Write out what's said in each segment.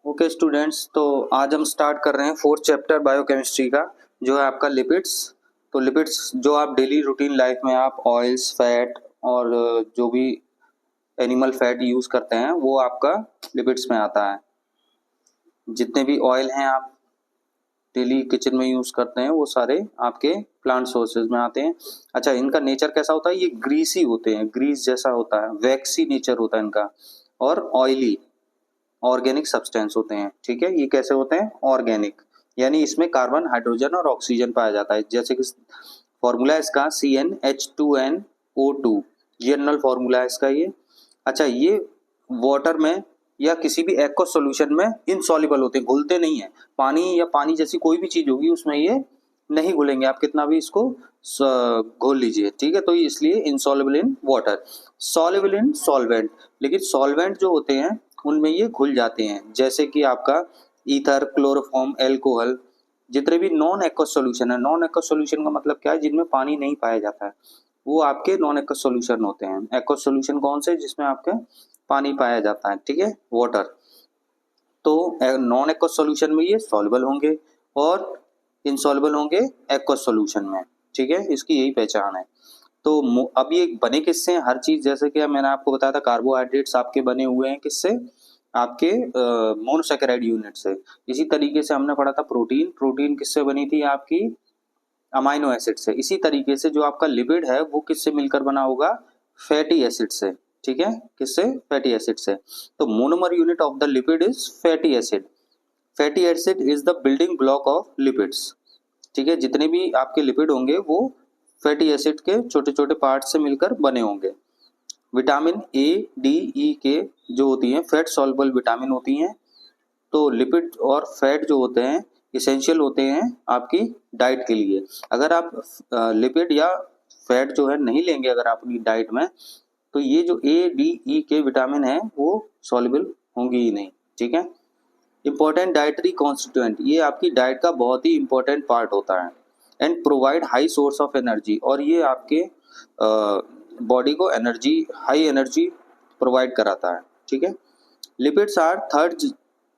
Okay students, तो आज हम स्टार्ट कर रहे हैं फोर्थ चैप्टर बायोकेमिस्ट्री का, जो है आपका लिपिड्स। तो लिपिड्स जो आप डेली रूटीन लाइफ में आप ऑयल्स, फैट और जो भी एनिमल फैट यूज़ करते हैं वो आपका लिपिड्स में आता है। जितने भी ऑयल हैं आप डेली किचन में यूज़ करते हैं वो सारे आपके प्लांट सोर्सेज में आते हैं। अच्छा, इनका नेचर कैसा होता है? ये ग्रीसी होते हैं, ग्रीस जैसा होता है, वैक्सी नेचर होता है इनका, और ऑयली ऑर्गेनिक सब्सटेंस होते हैं। ठीक है, ये कैसे होते हैं? ऑर्गेनिक, यानी इसमें कार्बन, हाइड्रोजन और ऑक्सीजन पाया जाता है। जैसे कि फॉर्मूला है इसका CnH2nO2, जनरल फॉर्मूला है इसका ये। अच्छा, ये वाटर में या किसी भी एक्वस सॉल्यूशन में इनसॉल्युबल होते हैं, घुलते नहीं है। पानी या पानी जैसी कोई भी चीज होगी उसमें ये नहीं घुलेंगे, आप कितना भी इसको घोल लीजिए। ठीक है, तो इसलिए insoluble in water, soluble in solvent. लेकिन सॉल्वेंट जो होते हैं उनमें ये घुल जाते हैं, जैसे कि आपका ईथर, क्लोरोफॉर्म, एल्कोहल। जितने भी नॉन एक्वस सॉल्यूशन है, नॉन एक्वस सॉल्यूशन का मतलब क्या है? जिनमें पानी नहीं पाया जाता है, वो आपके नॉन एक्वस सॉल्यूशन होते हैं। एक्वस सॉल्यूशन कौन से? जिसमें आपके पानी पाया जाता है। ठीक है, वाटर। तो नॉन एक्वस सॉल्यूशन में ये सॉल्युबल होंगे और इनसॉल्युबल होंगे एक्वस सॉल्यूशन में। ठीक है, इसकी यही पहचान है। तो अब ये बने किससे हैं? हर चीज, जैसे कि मैंने आपको बताया था, कार्बोहाइड्रेट्स आपके बने हुए हैं किससे? आपके मोनोसैकेराइड यूनिट से। इसी तरीके से हमने पढ़ा था प्रोटीन, प्रोटीन किससे बनी थी? आपकी अमाइनो एसिड से। इसी तरीके से जो आपका लिपिड है वो किससे मिलकर बना होगा? फैटी एसिड से। ठीक है, किससे? फैटी एसिड से। तो monomer unit of the lipid is fatty acid. Fatty acid is the building block of lipids. ठीक है, जितने भी आपके लिपिड होंगे वो फैटी एसिड के छोटे छोटे पार्ट से मिलकर बने होंगे। विटामिन ए, डी, ई के जो होती हैं फैट सॉल्युबल विटामिन होती हैं। तो लिपिड और फैट जो होते हैं इसेंशियल होते हैं आपकी डाइट के लिए। अगर आप लिपिड या फैट जो है नहीं लेंगे अगर आप अपनी डाइट में, तो ये जो ए, डी, ई के विटामिन है वो सॉल्युबल होंगी ही नहीं। ठीक है, इंपॉर्टेंट डाइटरी कॉन्स्टिट्यूएंट, ये आपकी डाइट का बहुत ही इंपॉर्टेंट पार्ट होता है। And provide high source of energy, और ये आपके बॉडी को एनर्जी, हाई एनर्जी प्रोवाइड कराता है। ठीक है, lipids are third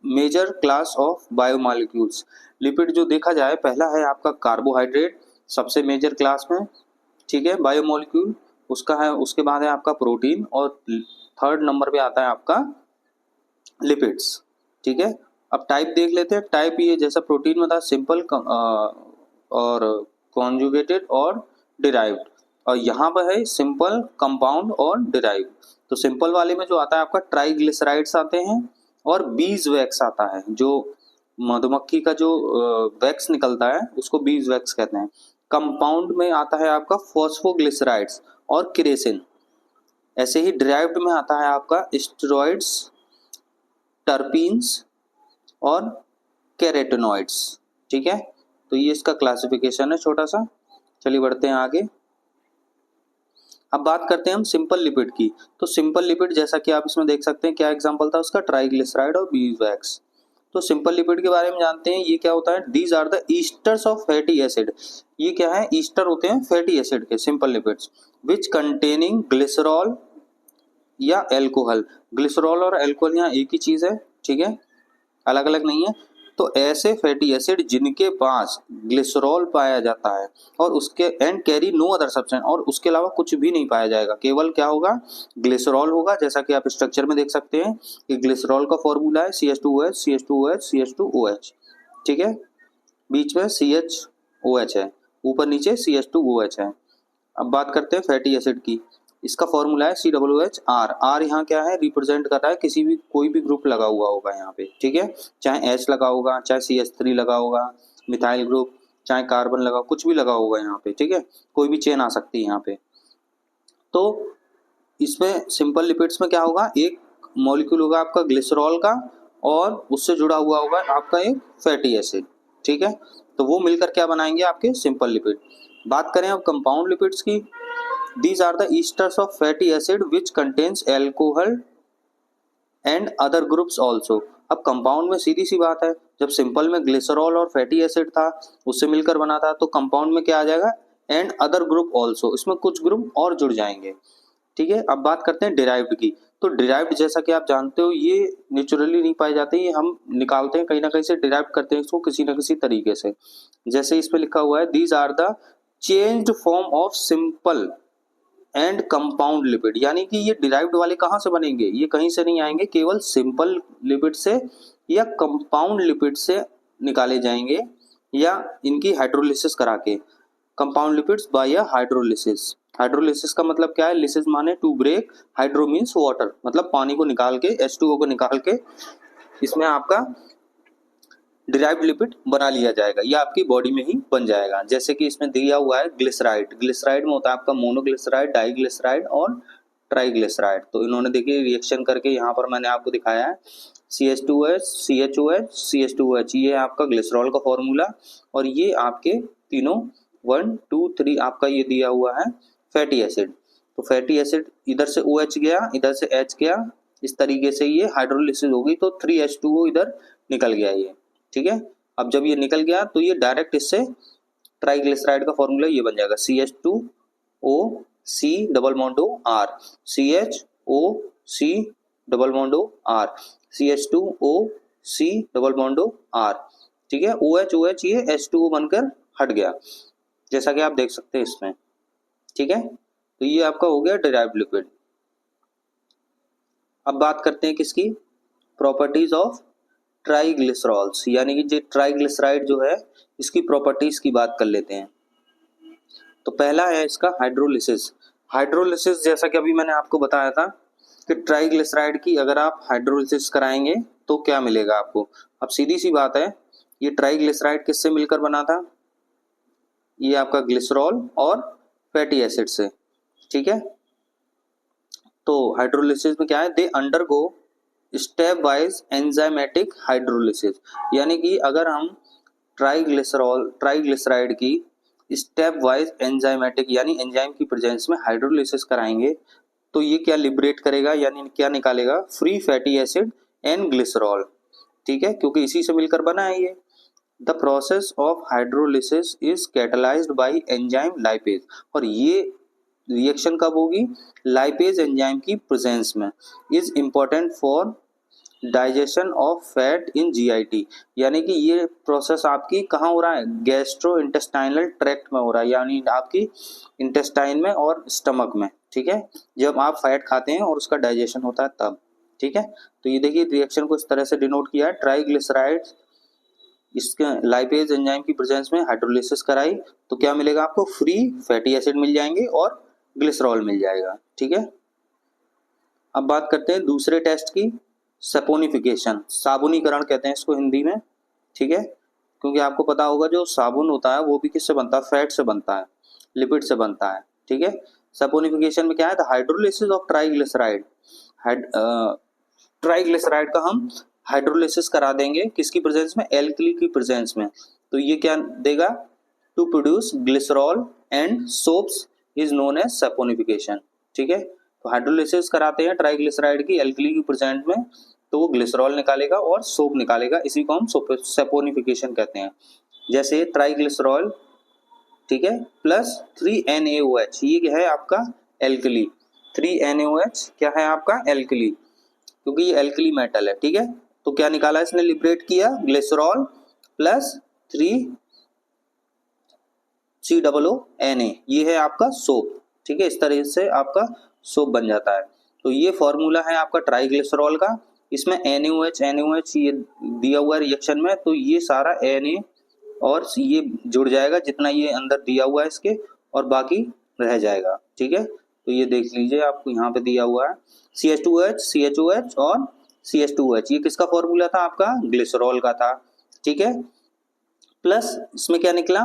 major class of biomolecules. Lipid जो देखा जाए, पहला है आपका कार्बोहाइड्रेट सबसे मेजर क्लास में। ठीक है, बायोमॉलिक्यूल उसका है, उसके बाद है आपका प्रोटीन, और थर्ड नंबर पे आता है आपका लिपिड्स। ठीक है, अब टाइप देख लेते हैं। टाइप ये जैसा प्रोटीन में था, सिंपल और कॉन्जुगेटेड और डिराइव्ड, और यहाँ पर है सिंपल, कंपाउंड और डिराइव्ड। तो सिंपल वाले में जो आता है आपका ट्राइग्लिसराइड्स आते हैं और बीज वैक्स आता है। जो मधुमक्खी का जो वैक्स निकलता है उसको बीज वैक्स कहते हैं। कंपाउंड में आता है आपका फॉस्फोग्लिसराइड्स और किरेसिन। ऐसे ही डिराइव्ड में आता है आपका स्टेरॉइड्स, टर्पीन्स और कैरोटेनॉइड्स। ठीक है, तो ये इसका क्लासिफिकेशन है छोटा सा। चलिए बढ़ते हैं आगे। अब बात करते हैं हम सिंपल लिपिड की। तो सिंपल लिपिड जैसा कि आप इसमें देख सकते हैं, क्या एग्जांपल था उसका? ट्राइग्लिसराइड और बीज वैक्स। तो सिंपल लिपिड के बारे में जानते हैं, ये क्या होता है? These are the esters of fatty acid. ये क्या है? ईस्टर होते हैं फैटी एसिड के, simple lipids, which containing glycerol या एल्कोहल। ग्लिसरॉल और एल्कोहल यहाँ एक ही चीज है। ठीक है, अलग अलग नहीं है। तो ऐसे फैटी एसिड जिनके पास ग्लिसरॉल पाया जाता है और उसके and carry no other substance, और उसके अलावा कुछ भी नहीं पाया जाएगा, केवल क्या होगा? ग्लिसरॉल होगा। जैसा कि आप स्ट्रक्चर में देख सकते हैं कि ग्लिसरॉल का फॉर्मूला है CH2OH CH2OH CH2OH। ठीक है, बीच में CHOH है, ऊपर नीचे CH2OH है। अब बात करते हैं फैटी एसिड की। इसका फॉर्मूला है COOH। आर यहाँ क्या है? रिप्रेजेंट कर रहा है किसी भी, कोई भी ग्रुप लगा हुआ होगा यहाँ पे। ठीक है, चाहे H लगा होगा, चाहे CH3 लगा होगा, मिथाइल ग्रुप, चाहे कार्बन लगा, कुछ भी लगा होगा यहाँ पे। ठीक है, कोई भी चेन आ सकती है यहाँ पे। तो इसमें सिंपल लिपिड्स में क्या होगा? एक मॉलिक्यूल होगा आपका ग्लिसरॉल का, और उससे जुड़ा हुआ होगा आपका एक फैटी एसिड। ठीक है, तो वो मिलकर क्या बनाएंगे? आपके सिंपल लिपिड। बात करें अब कंपाउंड लिपिड्स की। These are the esters of fatty acid which contains alcohol and other groups also। अब कंपाउंड में सीधी सी बात है, जब सिंपल में ग्लिसरॉल और फैटी एसिड था उससे मिलकर बना था, तो कंपाउंड में क्या आ जाएगा? एंड अदर ग्रुप ऑल्सो, इसमें कुछ ग्रुप और जुड़ जाएंगे। ठीक है, अब बात करते हैं डिराइव्ड की। तो डिराइव्ड जैसा कि आप जानते हो ये नेचुरली नहीं पाए जाते, ये हम निकालते हैं कहीं ना कहीं से, डिराइव करते हैं इसको किसी न किसी तरीके से। जैसे इसमें लिखा हुआ है these are the changed form of simple and compound lipid, यानी कि ये डिराइव्ड वाले कहाँ से बनेंगे, ये कहीं से नहीं आएंगे, केवल सिंपल लिपिड से या कंपाउंड लिपिड से निकाले जाएंगे या इनकी हाइड्रोलिसिस करा के। Compound lipids by hydrolysis. Hydrolysis का मतलब क्या है, लिसिस माने to break, hydro means water, मतलब पानी को निकाल के, H2O को निकाल के इसमें आपका डिराइव्ड लिपिड बना लिया जाएगा, या आपकी बॉडी में ही बन जाएगा। जैसे कि इसमें दिया हुआ है ग्लिसराइड, ग्लिसराइड में होता है आपका मोनोग्लिसराइड, डाइग्लिसराइड और ट्राइग्लिसराइड। तो इन्होंने देखिए रिएक्शन करके यहाँ पर मैंने आपको दिखाया है CH2OH, CHOH, CH2OH, ये है आपका ग्लिसरॉल का फॉर्मूला। और ये आपके तीनों 1 2 3 आपका ये दिया हुआ है फैटी एसिड। तो फैटी एसिड इधर से OH गया, इधर से H गया, इस तरीके से ये हाइड्रोलिसिस होगी तो 3H2O इधर निकल गया ये, ठीक है। अब जब ये निकल गया तो ये डायरेक्ट इससे ट्राइग्लिसराइड का फॉर्मूला ये बन जाएगा CH2O C double bond O R, CHO C double bond O R, CH2O C double bond O R, ठीक है। OH ये H2O बनकर हट गया, जैसा कि आप देख सकते हैं इसमें, ठीक है। तो ये आपका हो गया डिराइव्ड लिपिड। अब बात करते हैं किसकी, प्रॉपर्टीज ऑफ ट्राइग्लिसरॉल्स, यानी कि जो ट्राइग्लिसराइड जो है इसकी प्रॉपर्टीज की बात कर लेते हैं। तो पहला है इसका हाइड्रोलिसिस। हाइड्रोलिसिस जैसा कि अभी मैंने आपको बताया था कि ट्राइग्लिसराइड की अगर आप हाइड्रोलिसिस कराएंगे तो क्या मिलेगा आपको। अब सीधी सी बात है, ये ट्राइग्लिसराइड किससे मिलकर बना था, ये आपका ग्लिसरॉल और फैटी एसिड से, ठीक है। तो हाइड्रोलिसिस में क्या है, they undergo step wise enzymatic hydrolysis, यानी कि अगर हम ट्राइग्लिसराइड की स्टेप वाइज एंजाइमेटिक यानी एंजाइम की प्रेजेंस में हाइड्रोलिसिस कराएंगे तो ये क्या लिबरेट करेगा, यानी क्या निकालेगा, free fatty acid and glycerol, ठीक है, क्योंकि इसी से मिलकर बना है ये। The process of hydrolysis is catalysed bye enzyme lipase, और ये रिएक्शन कब होगी, लाइपेज एंजाइम की प्रेजेंस में। Is important for digestion of fat in GIT, यानी कि ये प्रोसेस आपकी कहाँ हो रहा है, गैस्ट्रो इंटेस्टाइनल ट्रैक्ट में हो रहा है, यानी आपकी इंटेस्टाइन में और स्टमक में, ठीक है, जब आप फैट खाते हैं और उसका डाइजेशन होता है तब, ठीक है। तो ये देखिए रिएक्शन को इस तरह से डिनोट किया है, ट्राइग्लिसराइड इसके लाइपेज एंजाइम की प्रेजेंस में हाइड्रोलिसिस कराई तो क्या मिलेगा आपको, फ्री फैटी एसिड मिल जाएंगे और ग्लिसरॉल मिल जाएगा, ठीक है। अब बात करते हैं दूसरे टेस्ट की, सपोनिफिकेशन, साबुनीकरण कहते हैं इसको हिंदी में, ठीक है, क्योंकि आपको पता होगा जो साबुन होता है वो भी किससे बनता है, फैट से बनता है, लिपिड से बनता है, ठीक है। सपोनिफिकेशन में क्या है, the hydrolysis of triglyceride, triglyceride का हम हाइड्रोलिसिस करा देंगे किसकी प्रेजेंस में, एल्कली की प्रेजेंस में, तो ये क्या देगा, to produce glycerol and soaps is known as saponification, ठीक है। तो हाइड्रोलिसिस कराते हैं ट्राइग्लिसराइड की एल्कली की प्रेजेंट में तो वो ग्लिसरॉल निकालेगा और सोप निकालेगा, इसी को हम सपोनिफिकेशन कहते हैं। जैसे ट्राइग्लिसरॉल, ठीक है, प्लस 3NaOH, ये है आपका एल्कली, 3NaOH क्या है आपका एल्कली, क्योंकि ये एल्कली मेटल है, ठीक है। तो क्या निकाला इसने, लिबरेट किया ग्लिसरॉल प्लस 3COONA, ये है आपका सोप, ठीक है, इस तरह से आपका सोप बन जाता है। तो ये फॉर्मूला है आपका ट्राइग्लिसरॉल का, इसमें NaOH ये दिया हुआ है रिएक्शन में, तो ये सारा Na और ये जुड़ जाएगा जितना ये अंदर दिया हुआ है इसके, और बाकी रह जाएगा, ठीक है। तो ये देख लीजिए आपको यहाँ पे दिया हुआ है CH2OH, CHOH और CH2OH, ये किसका फॉर्मूला था आपका, ग्लिसरॉल का था, ठीक है। प्लस इसमें क्या निकला,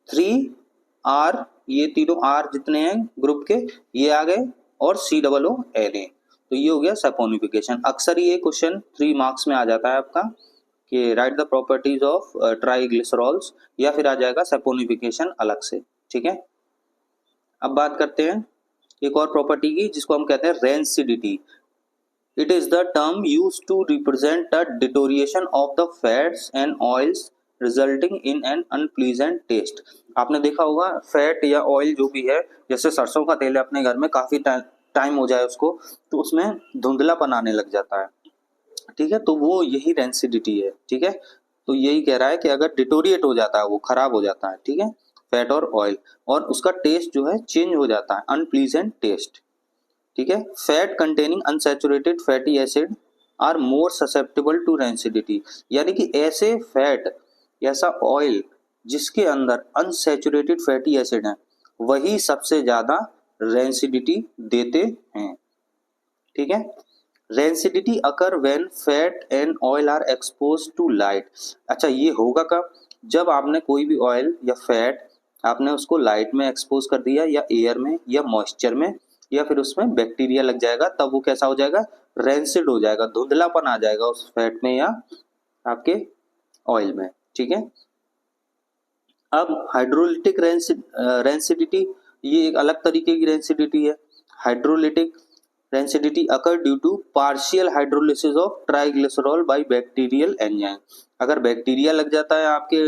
3R, ये तीनों R जितने हैं ग्रुप के ये आ गए, और COONA, तो ये हो गया सपोनिफिकेशन। अक्सर ये क्वेश्चन 3 मार्क्स में आ जाता है आपका कि राइट द प्रॉपर्टीज ऑफ ट्राइग्लिसरॉल्स, या फिर आ जाएगा सपोनिफिकेशन अलग से, ठीक है। अब बात करते हैं एक और प्रॉपर्टी की जिसको हम कहते हैं rancidity. It is the term used to represent the deterioration of the fats and oils resulting in an unpleasant taste. आपने देखा होगा फैट या ऑयल जो भी है, जैसे सरसों का तेल है अपने घर में काफी टाइम हो जाए उसको, तो उसमें धुंधलापन आने लग जाता है, ठीक है। तो वो यही रेंसिडिटी है, ठीक है। तो यही कह रहा है कि अगर डिटोरिएट हो जाता है, वो खराब हो जाता है, ठीक है, फैट और ऑयल, और उसका टेस्ट जो है चेंज हो जाता है, अनप्लीजेंट टेस्ट, ठीक है। Fat containing unsaturated fatty acid are more susceptible to rancidity, यानी कि ऐसे फैट, ऐसा ऑयल जिसके अंदर अनसैचुरेटेड फैटी एसिड है, वही सबसे ज्यादा रेंसिडिटी देते हैं, ठीक है। Rancidity occur when fat and oil are expose to light. अच्छा, ये होगा कब? जब आपने कोई भी ऑयल या फैट आपने उसको लाइट में एक्सपोज कर दिया, या एयर में, या मॉइस्चर में, या फिर उसमें बैक्टीरिया लग जाएगा, तब वो कैसा हो जाएगा? रेंसिड हो जाएगा, धुंधलापन आ जाएगा उस फैट में या आपके ऑयल में, ठीक है। अब हाइड्रोलिटिक रेंसिडिटी, ये एक अलग तरीके की रेंसिडिटी है। Hydrolytic rancidity occur due to partial hydrolysis of triglycerol by bacterial enzyme. अगर बैक्टीरिया लग जाता है आपके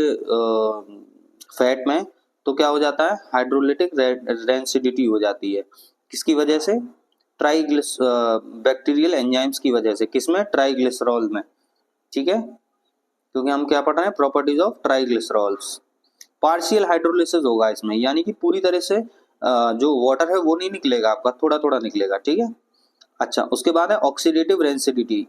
फैट में, तो क्या हो जाता है? हाइड्रोलिटिक रेंसिडिटी हो जाती है। किसकी वजह से? बैक्टीरियल एंजाइम्स की वजह से। किसमें? ट्राइग्लिसरॉल में, ठीक है, क्योंकि हम क्या पढ़ रहे हैं? Properties of triglycerols. Partial hydrolysis होगा इसमें, यानी कि पूरी तरह से जो वाटर है वो नहीं निकलेगा आपका, थोड़ा थोड़ा निकलेगा, ठीक है। अच्छा, उसके बाद है ऑक्सीडेटिव रेंसिडिटी।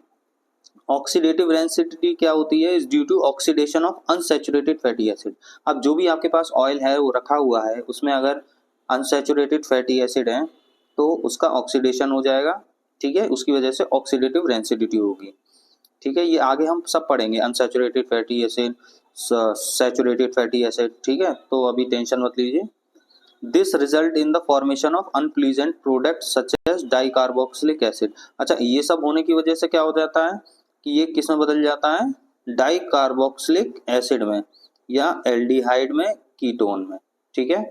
ऑक्सीडेटिव रेंसिडिटी क्या होती है? Is due to oxidation of unsaturated fatty acid. अब जो भी आपके पास ऑयल है वो रखा हुआ है, उसमें अगर अनसैचुरेटेड फैटी एसिड है तो उसका ऑक्सीडेशन हो जाएगा, ठीक है, उसकी वजह से ऑक्सीडेटिव रेंसिडिटी होगी, ठीक है। ये आगे हम सब पढ़ेंगे, unsaturated fatty acid, saturated fatty acid, ठीक है। तो अभी टेंशन मत लीजिए। This result in the formation of unpleasant product such as dicarboxylic acid. अच्छा, ये सब होने की वजह से क्या हो जाता है कि ये किस में बदल जाता है? डाइकार्बोक्सिलिक एसिड में, या एल्डिहाइड में, कीटोन में, ठीक है।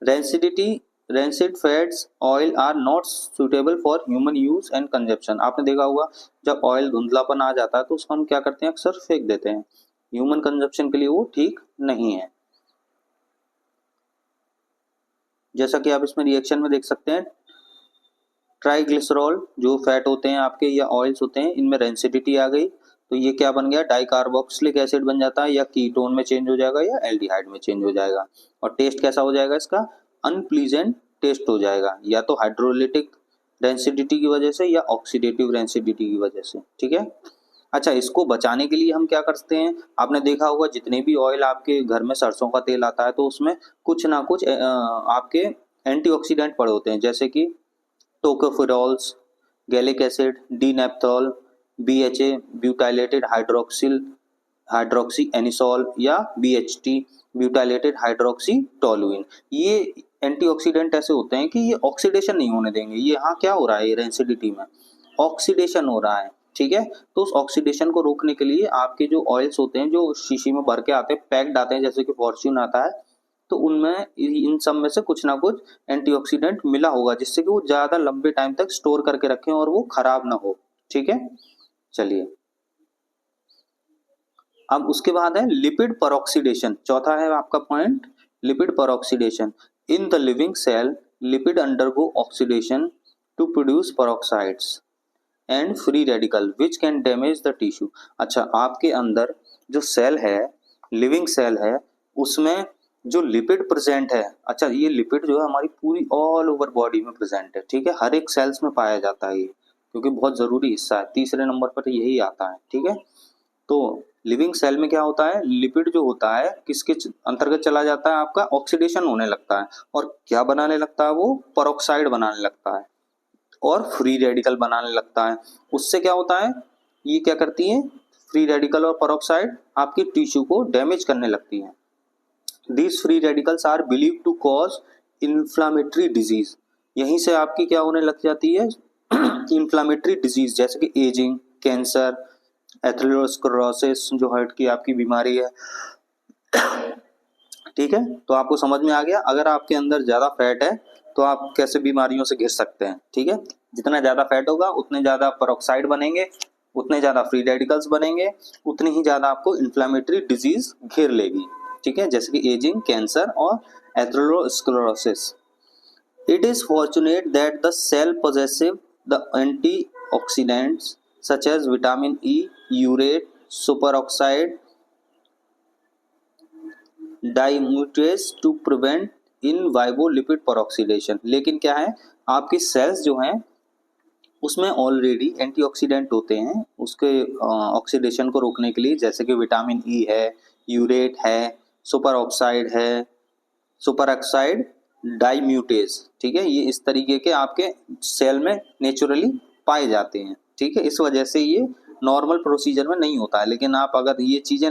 Rancidity, rancid fats oil are not suitable for human use and consumption. आपने देखा होगा जब ऑयल धुंधलापन आ जाता है तो उसको हम क्या करते हैं? अक्सर फेंक देते हैं। ह्यूमन कंजप्शन के लिए वो ठीक नहीं है। जैसा कि आप इसमें रिएक्शन में देख सकते हैं, ट्राइग्लिसरॉल जो फैट होते हैं आपके या ऑयल्स होते हैं, इनमें रेंसिडिटी आ गई तो ये क्या बन गया? डाइकार्बोक्सिलिक एसिड बन जाता है, या कीटोन में चेंज हो जाएगा, या एल्डिहाइड में चेंज हो जाएगा। और टेस्ट कैसा हो जाएगा इसका? अनप्लीजेंट टेस्ट हो जाएगा, या तो हाइड्रोलिटिक रेंसिडिटी की वजह से या ऑक्सीडेटिव रेंसिडिटी की वजह से, ठीक है। अच्छा, इसको बचाने के लिए हम क्या करते हैं? आपने देखा होगा जितने भी ऑयल आपके घर में, सरसों का तेल आता है तो उसमें कुछ ना कुछ आपके एंटीऑक्सीडेंट पड़े होते हैं, जैसे कि tocopherols, gallic acid, D naphthol, BHA, butylated hydroxy anisole, या BHT, ब्यूटाइलेटेड हाइड्रोक्सी टोलुइन। ये एंटीऑक्सीडेंट ऐसे होते हैं कि ये ऑक्सीडेशन नहीं होने देंगे। ये यहाँ क्या हो रहा है? ये रेंसिडिटी में ऑक्सीडेशन हो रहा है, ठीक है। तो उस ऑक्सीडेशन को रोकने के लिए आपके जो ऑयल्स होते हैं, जो शीशी में भर के आते हैं, पैक्ड आते हैं, जैसे कि फॉर्च्यून आता है, तो उनमें इन सब में से कुछ ना कुछ एंटीऑक्सीडेंट मिला होगा, जिससे कि वो ज्यादा लंबे टाइम तक स्टोर करके रखें और वो खराब ना हो, ठीक है। चलिए, अब उसके बाद है लिपिड परऑक्सीडेशन। चौथा है आपका point, lipid peroxidation. In the living cell lipid undergo oxidation to produce peroxides and free radical which can damage the tissue. अच्छा, आपके अंदर जो सेल है, लिविंग सेल है, उसमें जो लिपिड प्रेजेंट है, अच्छा, ये लिपिड जो है हमारी पूरी ऑल ओवर बॉडी में प्रेजेंट है, ठीक है, हर एक सेल्स में पाया जाता है ये, क्योंकि बहुत जरूरी हिस्सा है। तीसरे नंबर पर यही आता है, ठीक है। तो लिविंग सेल में क्या होता है? लिपिड जो होता है किसके अंतर्गत चला जाता है? आपका ऑक्सीडेशन होने लगता है, और क्या बनाने लगता है? वो परऑक्साइड बनाने लगता है और फ्री रेडिकल बनाने लगता है। उससे क्या होता है? ये क्या करती है? फ्री रेडिकल और परऑक्साइड आपकी टिश्यू को डैमेज करने लगती है। These free radicals are believed to cause inflammatory disease। यहीं से आपकी क्या होने लग जाती है? इन्फ्लामेटरी डिजीज, जैसे कि एजिंग, कैंसर, एथेरोस्क्लेरोसिस जो हार्ट की आपकी बीमारी है, ठीक है। तो आपको समझ में आ गया, अगर आपके अंदर ज्यादा फैट है तो आप कैसे बीमारियों से घिर सकते हैं, ठीक है। जितना ज्यादा फैट होगा उतने ज्यादा परऑक्साइड बनेंगे, उतने ज्यादा फ्री रेडिकल्स बनेंगे, उतनी ही ज्यादा आपको इन्फ्लामेटरी डिजीज घेर लेगी, ठीक है, जैसे कि एजिंग, कैंसर और atherosclerosis. It is fortunate that the cell possesses the antioxidants such as vitamin E, urate, superoxide, dismutase to prevent in vivo lipid peroxidation। लेकिन क्या है, आपकी सेल्स जो हैं उसमें ऑलरेडी एंटीऑक्सीडेंट होते हैं उसके ऑक्सीडेशन को रोकने के लिए, जैसे कि विटामिन ई है, यूरेट है, सुपर ऑक्साइड है, सुपर ऑक्साइड डाइम्यूटेस। ठीक है, ये इस तरीके के आपके सेल में नेचुरली पाए जाते हैं। ठीक है, इस वजह से ये नॉर्मल प्रोसीजर में नहीं होता है। लेकिन आप अगर ये चीज़ें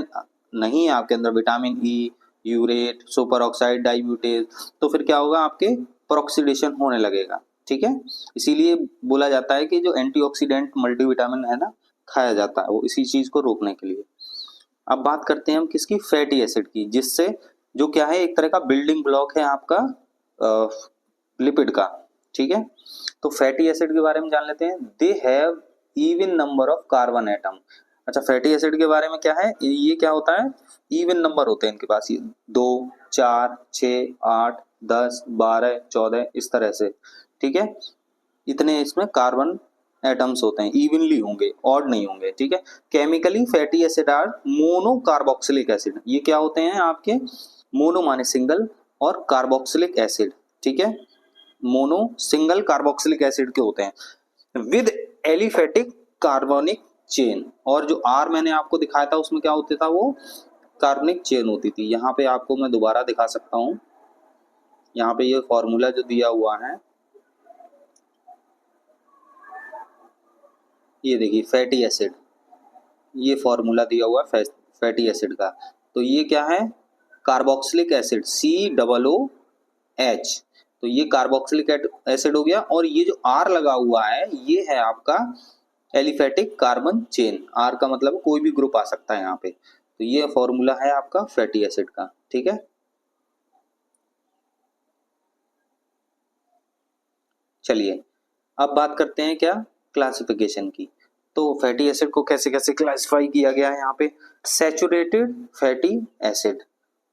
नहीं है आपके अंदर, vitamin E, urate, super oxide dismutase, तो फिर क्या होगा, आपके पेरोक्सीडेशन होने लगेगा। ठीक है, इसीलिए बोला जाता है कि जो एंटीऑक्सीडेंट मल्टीविटामिन है ना, खाया जाता है वो इसी चीज़ को रोकने के लिए। अब बात करते हैं हम किसकी, फैटी एसिड की, जिससे जो क्या है एक तरह का बिल्डिंग ब्लॉक है आपका लिपिड का। ठीक है, तो फैटी एसिड के बारे में जान लेते हैं। They have even number of carbon atom. अच्छा, फैटी एसिड के बारे में क्या है, ये क्या होता है, इवन नंबर होते हैं इनके पास, ये 2, 4, 6, 8, 10, 12, 14 इस तरह से। ठीक है, इतने इसमें कार्बन एटम्स होते हैं, इवनली होंगे, ऑड नहीं होंगे। ठीक है, chemically fatty acid are mono carboxylic acid. ये क्या होते हैं आपके, मोनो माने सिंगल और कार्बोक्सिलिक एसिड। ठीक है, मोनो सिंगल कार्बोक्सिलिक एसिड के होते हैं विद एलिफेटिक कार्बोनिक चेन। और जो आर मैंने आपको दिखाया था उसमें क्या होता था, वो कार्बनिक चेन होती थी। यहाँ पे आपको मैं दोबारा दिखा सकता हूँ, यहाँ पे ये फॉर्मूला जो दिया हुआ है, ये देखिए फैटी एसिड, ये फॉर्मूला दिया हुआ है फैटी एसिड का। तो ये क्या है, कार्बोक्सिलिक एसिड COOH। तो ये कार्बोक्सिलिक एसिड हो गया, और ये जो आर लगा हुआ है ये है आपका एलिफेटिक कार्बन चेन। आर का मतलब कोई भी ग्रुप आ सकता है यहाँ पे। तो ये फॉर्मूला है आपका फैटी एसिड का। ठीक है, चलिए अब बात करते हैं क्या, क्लासिफिकेशन की। तो फैटी एसिड को कैसे कैसे क्लासिफाई किया गया है यहाँ पे, सैचुरेटेड फैटी एसिड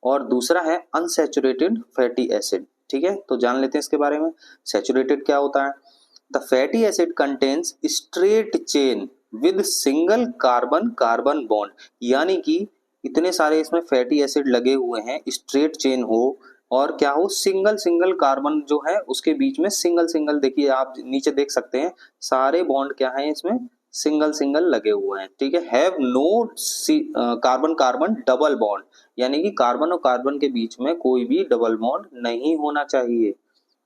और दूसरा है अनसैचुरेटेड फैटी एसिड। ठीक है, तो जान लेते हैं इसके बारे में। सैचुरेटेड क्या होता है, the fatty acid contains straight chain with single carbon carbon bond. यानी कि इतने सारे इसमें फैटी एसिड लगे हुए हैं, स्ट्रेट चेन हो और क्या हो, सिंगल सिंगल कार्बन जो है उसके बीच में सिंगल सिंगल, देखिए आप नीचे देख सकते हैं सारे बॉन्ड क्या है इसमें सिंगल सिंगल लगे हुए हैं। ठीक है, have no carbon carbon double bond, यानी कि कार्बन और कार्बन के बीच में कोई भी डबल बॉन्ड नहीं होना चाहिए।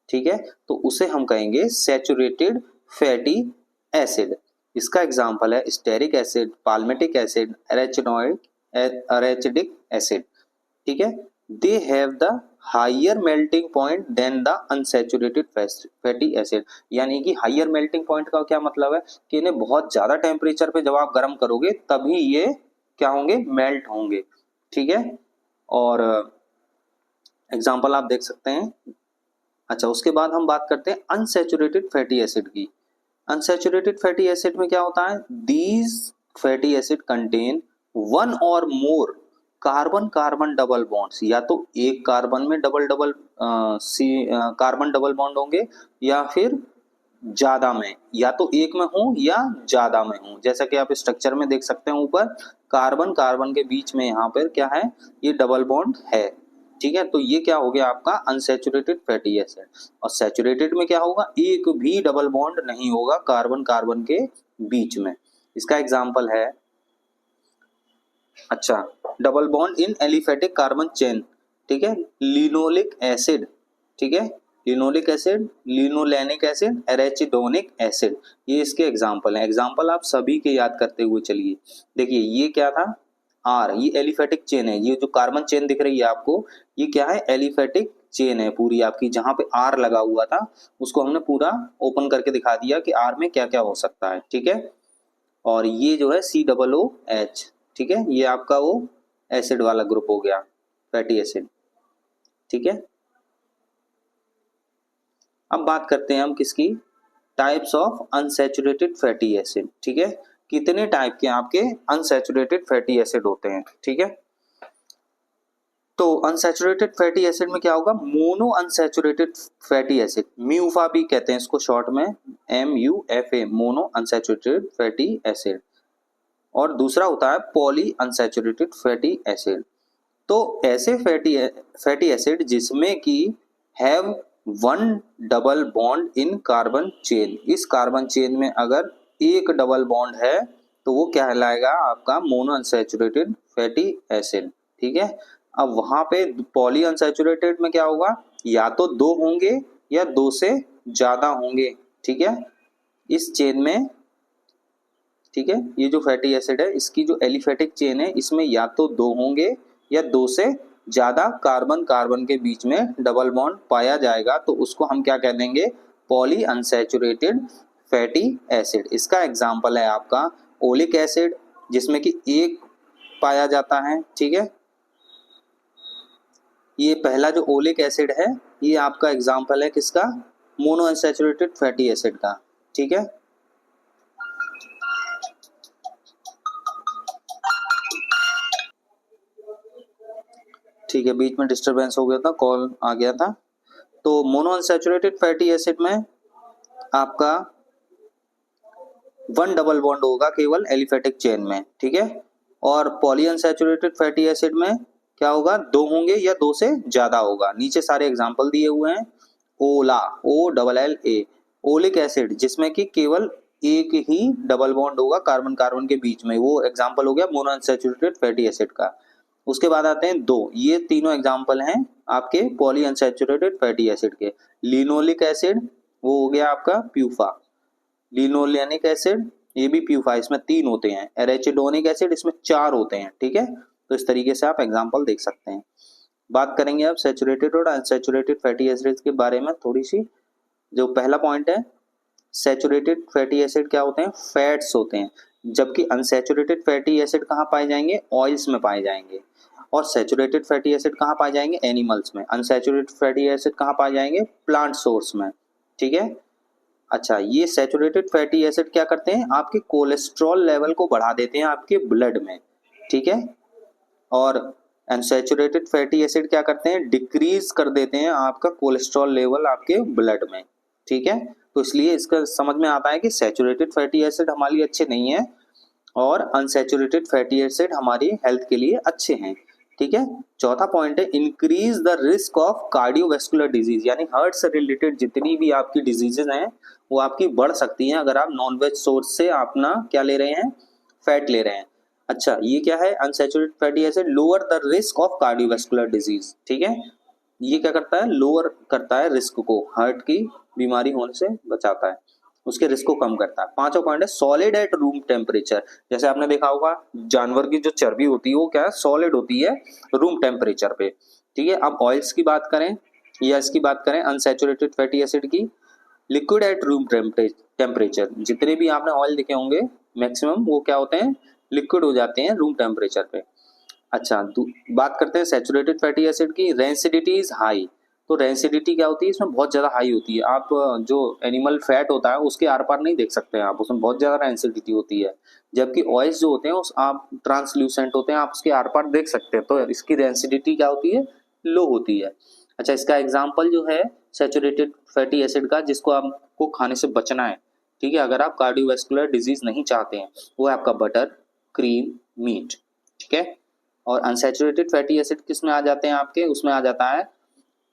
ठीक है, तो उसे हम कहेंगे सैचुरेटेड फैटी एसिड। इसका एग्जांपल है stearic acid, palmitic acid, arachidic acid. ठीक है, they have the higher melting point than the unsaturated fatty acid. यानी कि हायर मेल्टिंग पॉइंट का क्या मतलब है कि इन्हें बहुत ज्यादा टेम्परेचर पे जब आप गर्म करोगे तभी ये क्या होंगे, मेल्ट होंगे। ठीक है, और एग्जांपल आप देख सकते हैं। अच्छा, उसके बाद हम बात करते हैं अनसैचुरेटेड फैटी एसिड की। अनसैचुरेटेड फैटी एसिड में क्या होता है, these fatty acid contain one or more carbon carbon double bonds. या तो एक कार्बन में double double carbon double bond होंगे, या फिर ज्यादा में, या तो एक में हो या ज्यादा में हो। जैसा कि आप स्ट्रक्चर में देख सकते हैं, ऊपर कार्बन कार्बन के बीच में यहाँ पर क्या है, ये डबल बॉन्ड है। ठीक है, तो ये क्या हो गया आपका अनसैचुरेटेड फैटी एसिड। और सैचुरेटेड में क्या होगा, एक भी डबल बॉन्ड नहीं होगा कार्बन कार्बन के बीच में। इसका एग्जांपल है, अच्छा, double bond in aliphatic carbon chain. ठीक है, लिनोलिक एसिड। ठीक है, linoleic acid, linolenic acid, arachidonic acid, ये इसके एग्जांपल हैं। एग्जांपल आप सभी के याद करते हुए चलिए। देखिए ये क्या था, आर, ये एलिफेटिक चेन है। ये जो कार्बन चेन दिख रही है आपको, ये क्या है, एलिफेटिक चेन है पूरी आपकी। जहां पे आर लगा हुआ था उसको हमने पूरा ओपन करके दिखा दिया कि आर में क्या क्या हो सकता है। ठीक है, और ये जो है COOH। ठीक है, ये आपका वो एसिड वाला ग्रुप हो गया, फैटी एसिड। ठीक है, अब बात करते हैं हम किसकी, types of unsaturated fatty acid. ठीक है, कितने टाइप के आपके अनसैचुरेटेड फैटी एसिड होते हैं। ठीक है, तो अनसैचुरेटेड फैटी एसिड में क्या होगा, मोनो अनसैचुरेटेड फैटी एसिड, म्यूफा भी कहते हैं इसको शॉर्ट में, MUFA, mono unsaturated fatty acid. और दूसरा होता है पॉली अनसैचुरेटेड फैटी एसिड। तो ऐसे फैटी एसिड जिसमें कि have one double bond in carbon chain, इस कार्बन चेन में अगर एक डबल बॉन्ड है तो वो क्या कहलाएगा, आपका मोनो अनसैचुरेटेड फैटी एसिड। ठीक है, अब वहां पे पॉली अनसैचुरेटेड में क्या होगा, या तो दो होंगे या दो से ज्यादा होंगे। ठीक है, इस चेन में, ठीक है, ये जो फैटी एसिड है इसकी जो एलिफेटिक चेन है इसमें या तो दो होंगे या दो से ज्यादा कार्बन कार्बन के बीच में डबल बॉन्ड पाया जाएगा, तो उसको हम क्या कह देंगे, पॉली अनसैचुरेटेड फैटी एसिड। इसका एग्जांपल है आपका ओलिक एसिड जिसमें कि एक पाया जाता है। ठीक है, ये पहला जो ओलिक एसिड है ये आपका एग्जांपल है किसका, मोनो अनसैचुरेटेड फैटी एसिड का। ठीक है, ठीक है, बीच में डिस्टरबेंस हो गया था, कॉल आ गया था। तो मोनो अनसैचुरेटेड फैटी एसिड में आपका वन डबल बॉन्ड होगा केवल एलिफेटिक चेन में। ठीक है, और पॉली अनसैचुरेटेड फैटी एसिड में क्या होगा, दो होंगे या दो से ज्यादा होगा। नीचे सारे एग्जांपल दिए हुए हैं। ओला, OLLA, ओलिक एसिड जिसमें कि केवल एक ही डबल बॉन्ड होगा कार्बन कार्बन के बीच में, वो एग्जांपल हो गया मोनो अनसैचुरेटेड फैटी एसिड का। उसके बाद आते हैं दो, ये तीनों एग्जांपल हैं आपके पॉली अनसैचुरेटेड फैटी एसिड के। लिनोलिक एसिड वो हो गया आपका प्यूफा, लिनोलेनिक एसिड ये भी प्यूफा, इसमें तीन होते हैं। एरेचिडोनिक एसिड इसमें चार होते हैं। ठीक है, तो इस तरीके से आप एग्जांपल देख सकते हैं। बात करेंगे अब सैचुरेटेड और अनसैचुरेटेड फैटी एसिड्स के बारे में थोड़ी सी। जो पहला पॉइंट है, सैचुरेटेड फैटी एसिड क्या होते हैं, फैट्स होते हैं, जबकि अनसैचुरेटेड फैटी एसिड कहाँ पाए जाएंगे, ऑयल्स में पाए जाएंगे। और सैचुरेटेड फैटी एसिड कहाँ पाए जाएंगे, एनिमल्स में। अनसैचुरेटेड फैटी एसिड कहाँ पाए जाएंगे, प्लांट सोर्स में। ठीक है, अच्छा, ये सैचुरेटेड फैटी एसिड क्या करते हैं, आपके कोलेस्ट्रॉल लेवल को बढ़ा देते हैं आपके ब्लड में। ठीक है, और अनसैचुरेटेड फैटी एसिड क्या करते हैं, डिक्रीज कर देते हैं आपका कोलेस्ट्रॉल लेवल आपके ब्लड में। ठीक है, तो इसलिए इसका समझ में आता है कि सैचुरेटेड फैटी एसिड हमारे लिए अच्छे नहीं है और अनसैचुरेटेड फैटी एसिड हमारी हेल्थ के लिए अच्छे हैं। ठीक है, चौथा पॉइंट है, increase the risk of cardiovascular disease, यानी हार्ट से रिलेटेड जितनी भी आपकी डिजीजेज हैं वो आपकी बढ़ सकती हैं अगर आप नॉनवेज सोर्स से अपना क्या ले रहे हैं, फैट ले रहे हैं। अच्छा, ये क्या है, unsaturated fatty acid lower the risk of cardiovascular disease. ठीक है, ये क्या करता है, लोअर करता है रिस्क को, हार्ट की बीमारी होने से बचाता है, उसके रिस्क को कम करता है। पांचवा पॉइंट है, सॉलिड एट रूम टेम्परेचर। जैसे आपने देखा होगा जानवर की जो चर्बी होती है वो क्या है, सॉलिड होती है रूम टेम्परेचर पे। ठीक है, अब ऑयल्स की बात करें या इसकी बात करें अनसैचुरेटेड फैटी एसिड की, लिक्विड एट रूम टेम्परेचर, जितने भी आपने ऑयल देखे होंगे मैक्सिमम वो क्या होते हैं, लिक्विड हो जाते हैं रूम टेम्परेचर पे। अच्छा, बात करते हैं सैचुरेटेड फैटी एसिड की, रेंसिडिटी इज हाई। तो रेंसिडिटी क्या होती है, इसमें बहुत ज़्यादा हाई होती है। आप जो एनिमल फैट होता है उसके आर पार नहीं देख सकते हैं आप, उसमें बहुत ज़्यादा रेंसिडिटी होती है। जबकि ऑयल्स जो होते हैं उस आप ट्रांसल्यूसेंट होते हैं, आप उसके आर पार देख सकते हैं, तो इसकी रेंसिडिटी क्या होती है, लो होती है। अच्छा, इसका एग्जाम्पल जो है सैचुरेटेड फैटी एसिड का जिसको आपको खाने से बचना है, ठीक है, अगर आप कार्डियोवैस्कुलर डिजीज नहीं चाहते हैं, वो है आपका बटर, क्रीम, मीट। ठीक है, और अनसैचुरेटेड फैटी एसिड किस में आ जाते हैं आपके, उसमें आ जाता है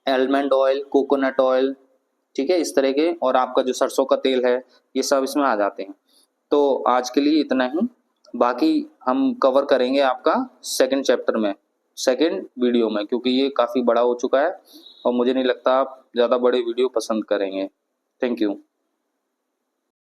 आलमंड ऑयल, कोकोनट ऑयल। ठीक है, इस तरह के, और आपका जो सरसों का तेल है ये सब इसमें आ जाते हैं। तो आज के लिए इतना ही, बाकी हम कवर करेंगे आपका सेकंड चैप्टर में, सेकंड वीडियो में, क्योंकि ये काफ़ी बड़ा हो चुका है और मुझे नहीं लगता आप ज़्यादा बड़े वीडियो पसंद करेंगे। Thank you.